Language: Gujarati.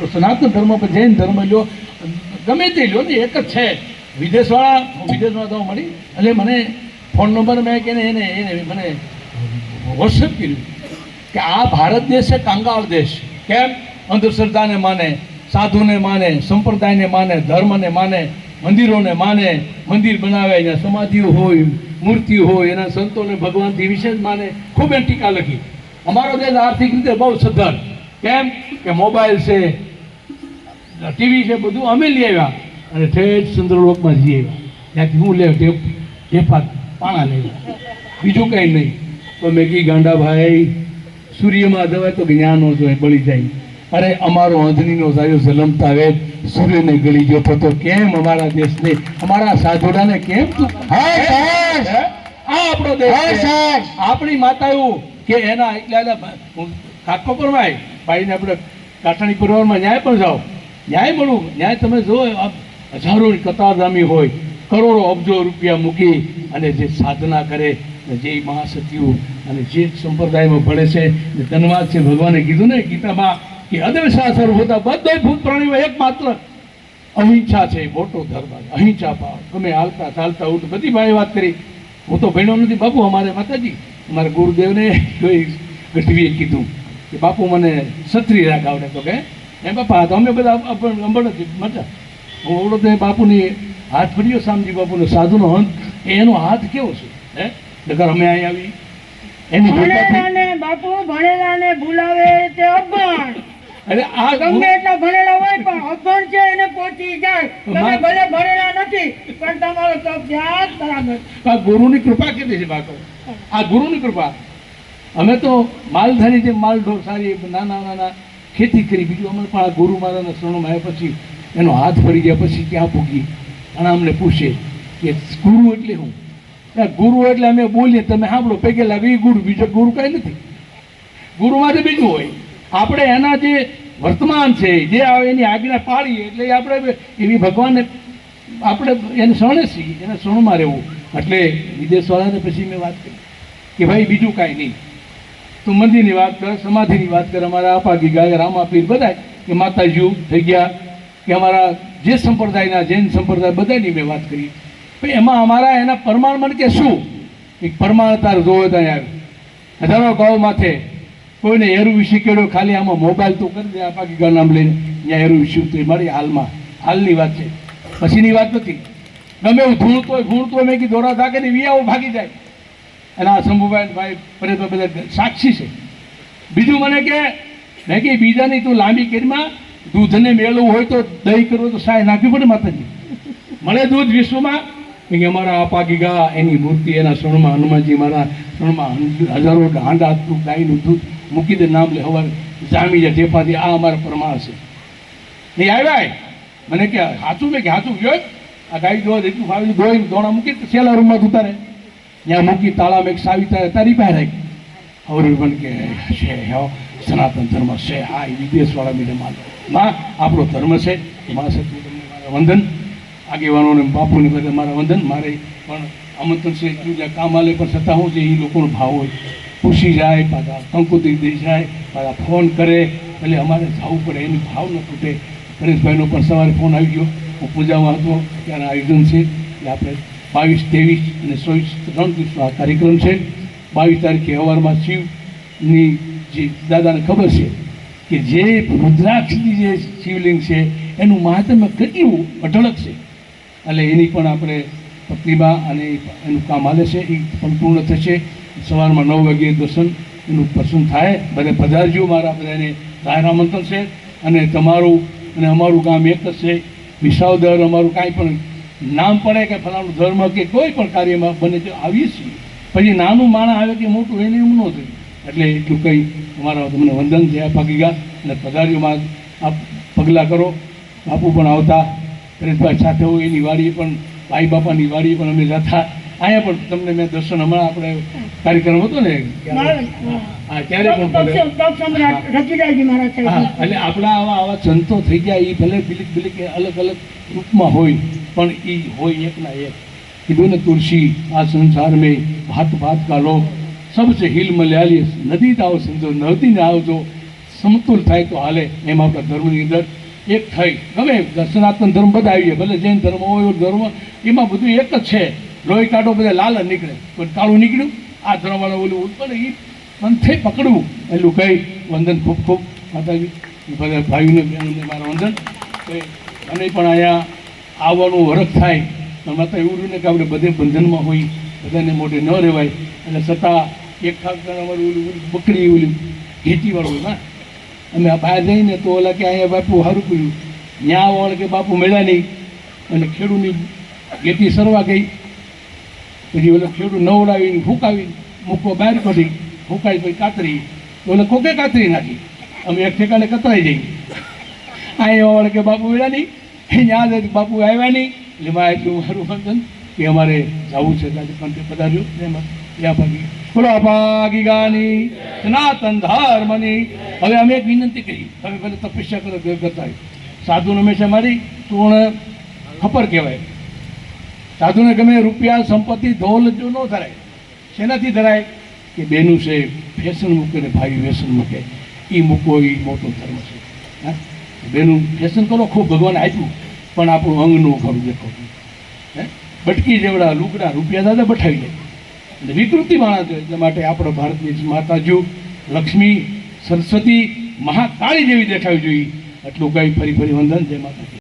આપણો સનાતન ધર્મ પર જૈન ધર્મ લ્યો, ગમે તે લ્યો ને એક જ છે. વિદેશમાં તો મળી એટલે મને ફોન નંબર મેં કે એને મને વોટ્સએપ કર્યું કે આ ભારત દેશ છે કાંગાળ દેશ. કેમ? અંધશ્રદ્ધાને માને, સાધુને માને, સંપ્રદાયને માને, ધર્મને માને, મંદિરોને માને, મંદિર બનાવે, એના સમાધિઓ હોય, મૂર્તિ હોય, એના સંતોને ભગવાનથી વિશેષ માને. ખૂબ એની ટીકા લખી. અમારો દેશ આર્થિક રીતે બહુ સદ્ધર. કેમ કે મોબાઈલ છે, ટીવી છે, બધું અમે લઈ આવ્યા અને ઠેઠ ચંદ્રલોકમાં જઈએ ત્યાંથી હું લે ઢેફા પાણા લઈ, બીજું કંઈ નહીં. તો મેં કી ગાંડાભાઈ, સૂર્યમાં જવાય તો જ્ઞાનો જોઈએ બળી જાય. અરે અમારો અંધનીનો સાયો જલમતા વેદ સૂર્યને ગળી ગયો તો કેમ અમારા દેશને, અમારા સાધુડાને કેમ તું? આ આપણો દેશ, આપણી માતાઓ કે એના એટલે કાકો પરમાય ભાઈને આપણે કાઠાણી પરિવારમાં ન્યાય પણ જાઓ, ન્યાય મળવું. ન્યાય તમે જો હજારોની કતારગામી હોય, કરોડો અબજો રૂપિયા મૂકી અને જે સાધના કરે, જે મહાસતીઓ અને જે સંપ્રદાયમાં ભળે છે, ધન્યવાદ છે. ભગવાને કીધું ને ગીતામાં કે અદવેશા સર્વભૂતા, બધા ભૂત પ્રાણીઓ એકમાત્ર અહિંસા છે મોટો ધર્મ. અહિંસા પાવ, ગમે હાલતા ચાલતા ઉઠ, બધી ભાઈ વાત કરી. હું તો ભણ્યો નથી બાપુ. અમારે માતાજી, અમારા ગુરુદેવને કોઈ ગઢવીએ કીધું કે બાપુ મને છત્રી રાગ આવડે. તો કે એમ બાપા તો અમે બધા અંબળ નથી મજા. હું ઓળો તો બાપુની હાથ ફર્યો, શામજી બાપુનો સાધુનો અંત, એનો હાથ કેવો છે હે નગર અમે અહીં આવી એની બાપુ ભણેલાને બોલાવે તે અભણ. અરે આ ગમે એટલા ભણેલા હોય પણ અભણ છે એને પહોંચી જાય. તમે ભલે ભણેલા નથી પણ તમારો તપ ધ્યાન બરાબર. આ ગુરુની કૃપા કેટલી છે બાકો, આ ગુરુની કૃપા. અમે તો માલધારી જે માલઢોર સારી નાના નાના ખેતી કરી, બીજું અમે પણ આ ગુરુ મારાના શરણમાં આવ્યા પછી એનો હાથ પડી ગયા પછી ક્યાં પૂગી. અને અમને પૂછે કે ગુરુ એટલે શું? ગુરુ એટલે અમે બોલીએ તમે સાંભળો પૈકી લાગે એ ગુરુ, બીજો ગુરુ કાંઈ નથી. ગુરુમાંથી બીજું હોય. આપણે એના જે વર્તમાન છે, જે એની આજ્ઞા પાડીએ એટલે આપણે એવી ભગવાનને આપણે એને શરણે છીએ, એના શરણમાં રહેવું. એટલે વિદેશવાળાને પછી મેં વાત કરી કે ભાઈ બીજું કાંઈ નહીં, તું મંદિરની વાત કર, સમાધિની વાત કર. અમારા અપાગી ગાય, રામાપીર બધા કે માતાજીઓ થઈ ગયા કે અમારા જે સંપ્રદાયના જૈન સંપ્રદાય બધાની મેં વાત કરી. ભાઈ એમાં અમારા એના પરમાણમાં કે શું એક પરમાણ તાર જોવે ત્યાં આવ્યું હજારો ગૌ માથે કોઈને એરું વિશે કેળો ખાલી આમાં મોબાઈલ તો કરી દે આ પાકી ગા નામ લઈને ત્યાં એરું વિશે તો મારી હાલની વાત છે, પછીની વાત નથી. ગમે એવું ભૂણતો મેં કીધું દોરા થાકે ને વિયાઓ ભાગી જાય. અને આ શંભુભાઈ ભાઈ પરેશભાઈ બધા સાક્ષી છે. બીજું મને કે મેં કે બીજાની તું લાંબી કેરીમાં દૂધને મેળવવું હોય તો દહીં કરવું તો સાય નાખવી પડે માતાજી. મળે દૂધ વિશ્વમાં કે અમારા આપા ગીગા એની મૂર્તિ એના શરણમાં, હનુમાનજી મારા શરણમાં હજારો હાંડા ગાયનું દૂધ મૂકી દે નામ લે હવાર જામી જાય ઢેફાથી. આ અમારા પ્રમાણ છે. એ આવ્યા મને કે સાચું મેં કે સાચું ગયો આ ગાય દોવા એટલું ફાવી ધોઈ દોણા મૂકી છેલ્લા રૂમમાં ઉતારે ત્યાં મૂકી તાળા મેં સાવી તારી પાસે રાખી. હવે પણ કે છે સનાતન ધર્મ છે, આ વિદેશવાળા મીડિયા માં આપણો ધર્મ છે. મારા સત્ય તમને મારા વંદન, આગેવાનોને બાપુને બધા મારા વંદન. મારે પણ આમંત્રણ છે એટલું કામ આલે પણ છતાં હું છે એ લોકોનો ભાવ હોય, પૂછી જાય પાછા કંકોત્રી દઈ જાય પાછા ફોન કરે એટલે અમારે જવું પડે, એની ભાવ ન તૂટે. પરેશભાઈનો પણ સવારે ફોન આવી ગયો, હું પૂજામાં હતો ત્યારે આયોજન છે એટલે આપણે 22, 23 અને 3 દિવસનો આ કાર્યક્રમ છે. 22 તારીખે સવારમાં શિવની જે દાદાને ખબર છે કે જે રુદ્રાક્ષની જે શિવલિંગ છે એનું મહાત્મ્ય કેટલું અઢળક છે. એટલે એની પણ આપણે પ્રતિમા અને એનું કામ હાલે છે, એ પણ પૂર્ણ થશે. સવારમાં 9 વાગ્યે દર્શન એનું પસંદ થાય. બધા પધારજો, મારા બધાને જાહેર આમંત્રણ છે. અને તમારું અને અમારું ગામ એક જ છે. વિસાવદર અમારું કાંઈ પણ નામ પડે કે ફલાણું ધર્મ કે કોઈ પણ કાર્યમાં બને તો આવીએ છીએ. પછી નાનું માણસ આવે કે મોટું એને એવું ન થયું. એટલે એટલું કંઈ અમારા તમને વંદન છે. પાકી ગયા અને પધારીઓમાં આપ પગલાં કરો. બાપુ પણ આવતા, પરેશભાઈ સાથે હોય એની વાડીએ પણ, ભાઈ બાપાની વાડીએ પણ અમે જતા. અહીંયા પણ તમને મેં દર્શન હમણાં આપણે કાર્યક્રમ હતો ને હા ત્યારે પણ એટલે આપણા આવા સંતો થઈ ગયા. એ ભલે બિલીક અલગ અલગ રૂપમાં હોય પણ એ હોય એકના એક. કીધું ને તુલસી આ સંસાર મેં ભાત ભાત કા લોક सबसे हिल मलयाली नदी आओ समझो, नदी ने आओ जो સમતુલ થાય તો હાલે. એમ આપણા ધર્મની અંદર એક થઈ ગમે સનાતન ધર્મ બધા આવી જાય, ભલે જૈન ધર્મ હોય એવો ધર્મ, એમાં બધું એક જ છે. લોહી કાઢો બધા લાલ જ નીકળે, કોઈ કાળું નીકળ્યું આ ધર્મવાળા ઓલું ઉત્પન્ન એ પંથે પકડવું એટલું કહી વંદન ખૂબ ખૂબ માતાજી બધા ભાઈઓને બહેનોને મારા વંદન. અને પણ અહીંયા આવવાનું વરખ થાય પણ માતા એવું રહ્યું ને કે આપણે બધે બંધનમાં હોય, બધાને મોઢે ન રહેવાય, અને છતાં એક ખાસ અમારું ઓલું બકરી ઓલી ઘેટીવાળું હોય. અમે બહાર જઈને તો ઓલા કે અહીંયા બાપુ સારું કર્યું, ત્યાં વાળ કે બાપુ મળ્યા નહીં, અને ખેડૂની ઘેટી સરવા ગઈ, પછી ઓલો ખેડૂ નવડાવીને ફૂંકાવીને મૂકો બહાર કાઢી, ફૂંકાઈ પછી કાતરી, ઓલે કોકે કાતરી નાખી. અમે એક ઠેકાણે કતરાઈ જઈ, અહીંયા વાળ કે બાપુ મળ્યા નહીં, ત્યાં જ બાપુ આવ્યા નહીં. એટલે મારે એટલું મારું વંદન કે અમારે જવું છે આજે પંથે પધાર્યો એમાં ત્યાં ભાગી બોલો ભાગી ગાની સનાતન ધર્મની. હવે અમે એક વિનંતી કરી, તમે ભલે તપસ્યા કરો કરતા હોય, સાધુને હંમેશા મારી પૂર્ણ ખબર કહેવાય. સાધુને ગમે રૂપિયા સંપત્તિ ધોલ જો ન ધરાય. શેનાથી ધરાય કે બેનું છે ફેશન મૂકે ને ભાઈ વ્યસન મૂકે, એ મૂકો એ મોટો ધર્મ છે. હા, બેનું ફેશન કરો ખૂબ ભગવાન આપ્યું, પણ આપણું અંગનું ખરું દેખો. હે, બટકી જેવડા લુગડા રૂપિયા દાદા બઠાવી જાય એટલે વિકૃતિ માણસ છે. એટલા માટે આપણો ભારતની માતાજીઓ લક્ષ્મી સરસ્વતી મહાકાળી જેવી દેખાવી જોઈએ. એટલું કંઈ ફરી ફરી વંદન. જય માતાજી.